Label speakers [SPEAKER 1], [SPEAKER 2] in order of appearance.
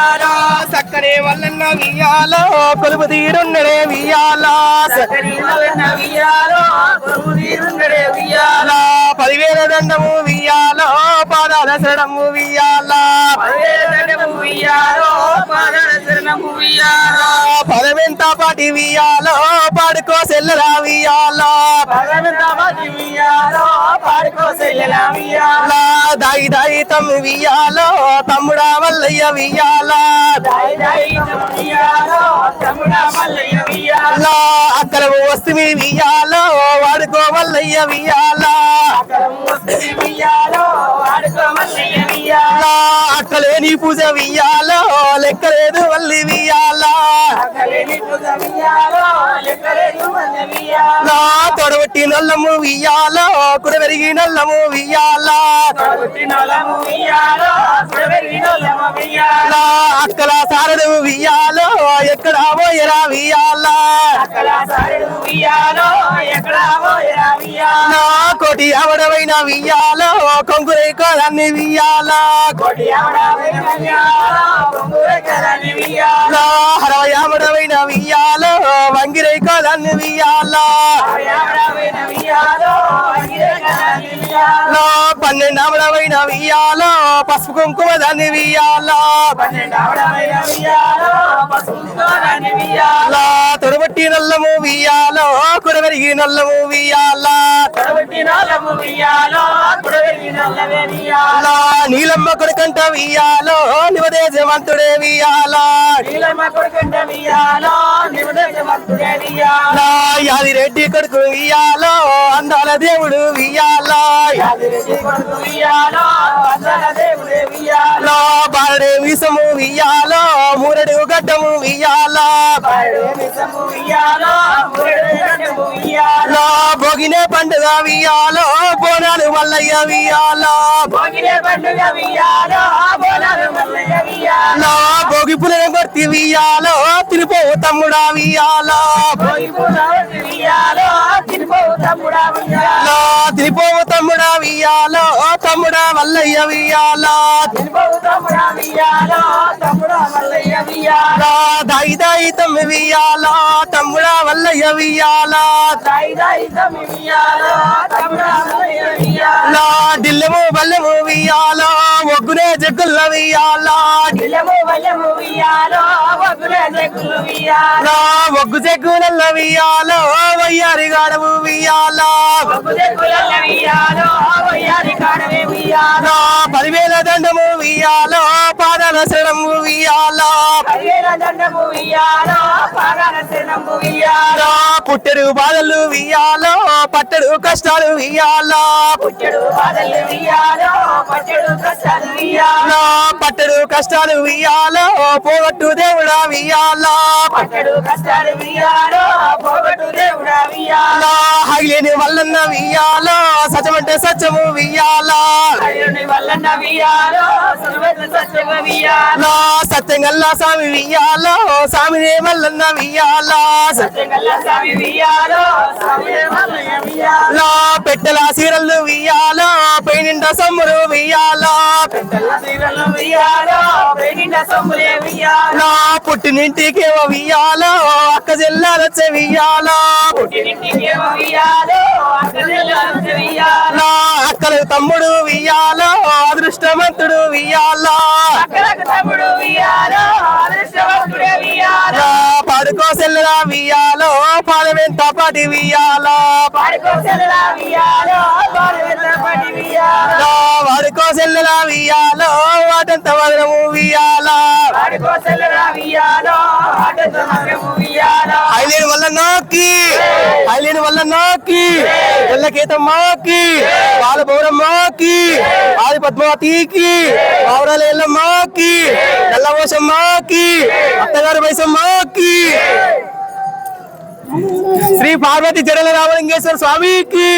[SPEAKER 1] వియాలో సక్కరే వల్లన్న వియాలో కొలుపు తీరున్నడే వియాలా సక్కరే వల్లన్న వియాలో కొలుపు తీరున్నడే వియాలా 10,000 దండము వియాలో పాదాల శరణము వియాలా 10,000 దండము వియాలో పాదాల శరణము వియాలా పదవెంత పాటి వియాలో పాడుకో సెల్లరా వియాలా పదవెంత పాటి వియాలో పాడుకో సెల్లరా వియాలా దాయి దాయి తమ్మి వియాలో తమ్ముడా మల్లయ్య వియాలా దాయి దాయి తమ్మి వియాలో తమ్ముడా మల్లయ్య వియాలా అక్కలకు వస్తిమి వియాలో వాడుకో మల్లయ్య వియాలా అక్కలకు వస్తిమి వియాలో వాడుకో మల్లయ్య వియాలా అక్కలేని పూజ వియాలో లెక్కలేదు వల్లి వియాలా అక్కలేని పూజ వియాలో లెక్కలేదు వల్లి వియాలా తొడబట్టి నల్లము వియాలో కుడవెరిగి నల్లము వియాలా తొడబట్టి నల్లము వియాలో కుడవెరిగి నల్లము వియాలా అక్కల సారడు వియాలో ఎక్కడ పోయరా వియాలా అక్కల సారడు వియాలో ఎక్కడ పోయరా వియాలా కోటి అవడవైన వియాలో కొంగురై కోదాన్ని వియాలా కోటి అవడవైన వియాలో కొంగురై కోదాన్ని వియాలా హరవై అవడవైన వియాలో వంగిరై కోదాన్ని వియాలా హరవై వియాలో వంగిరై కోదాన్ని వియాలా 12 అవడవైన వియాలో పసుపు కుంకుమ దాన్ని వియాలా 12 అవడవైన వియాలో పసుపు కుంకుమ దాన్ని వియాలా తొడబట్టి నల్లము వియాలో కుడవెరిగి నల్లము వియాలా తొడబట్టి నల్లము వియాలో కుడవెరిగి నల్లమే వియాలా నీలమ్మ కొడుకంట వియాలో నివదేశమంతుడే వియాలా నీలమ్మ కొడుకంట వియాలో నివదేశమంతుడే వియాలా యాదిరెడ్డి కొడుకు వియాలో అందాల దేవుడు వియాలా యాదిరెడ్డి కొడుకు వియాలో అందాల దేవుడే వియాలా బారడే విసము వియాలో మూరడు గడ్డము వియాలా బారడే విసము వియాలో మూరడు గడ్డము వియాలా భోగినే పండుగ వియాలో బోనాలు మల్లయ్య వియాలా భోగినే పండుగ వియాలో బోనాలు మల్లయ్య వియాలా భోగి పులన కొర్తి వియాలో తిరుపో తమ్ముడా వియాలా భోగి పులన కొర్తి వియాలో తిరుపో తమ్ముడా వియాలా తిరుపో తమ్ముడా వియాలో తమ్ముడా మల్లయ్య వియాలా తిరుపో తమ్ముడా వియాలో తమ్ముడా మల్లయ్య వియాలా దాయి దాయి తమ్మి వియాలా తమ్ముడా మల్లయ్య వియాలా దాయి దాయి తమ్మి వియాలా తమ్ముడా మల్లయ్య వియాలా దిల్లెము బల్లెము వియాలా ఒగ్గునే జగ్గుల వియాలా దిల్లెము బల్లెము వియాలా ఒగ్గునే జగ్గుల వియాలా ఒగ్గు జగ్గుల వియాలా వయ్యారి గాడవు వియాలా ఒగ్గు జగ్గుల వియాలా వయ్యారి గాడవు వియాలా 10,000 దండము వియాలా పాదాల శరణము వియాలా 10,000 దండము వియాలా పాదాల శరణము వియాలా పుట్టెడు బాధలు వియాలా పట్టెడు కష్టాలు వియాలా పుట్టెడు బాధలు వియాలా పట్టెడు కష్టాలు వియాలా పట్టెడు కష్టాలు వియాలా పోగొట్టు దేవుడా వియాలా పట్టెడు కష్టాలు వియాలా పోగొట్టు దేవుడా వియాలా హైలేని వల్లన్న వియాలా సత్యమంటే సత్యము వియాలా హైలేని వల్లన్న వియాలా సత్యమంటే సత్యము వియాలా సత్యంగల్లా స్వామి వియాలా స్వామినే వల్లన్న వియాలా సత్యంగల్లా స్వామి వియాలా స్వామినే వల్లన్న వియాలా పెట్టెల సీరలు వియాలా పైనిండా సమ్ములు వియాలా పెట్టెల సీరలు వియాలా పైనిండా సమ్ములే వియాలా పుట్టినింటికేవో వియాలా అక్క చెల్లాలొచ్చే వియాలా పుట్టినింటికేవో వియాలా అక్క చెల్లాలొచ్చే వియాలా అక్కల తమ్ముడు వియాలా అదృష్టవంతుడు వియాలా అక్కలకు తమ్ముడు వియాలా అదృష్టవంతుడే వియాలా పాడుకో సెల్లరా వియాలో పాడవెంత పాటి వియాలా పాడుకో సెల్లరా వియాలో పాడవెంత పాటి వియాలా వాడుకో సెల్లరా వియాలో వాటంత వదనము వియాలా వాడుకో సెల్లరా వియాలో వాటంత వదనము వియాలా హైలేని వల్ల నోకి హైలేని వల్ల నోకి ఎల్లకేతమ్మకి పాల పౌరమ్మకి ఆది పద్మావతికి పౌరలేళ్ళమ్మకి నల్లవోసమ్మకి అత్తగారు వయసమ్మకి శ్రీ పార్వతి జడల రామలింగేశ్వర స్వామికి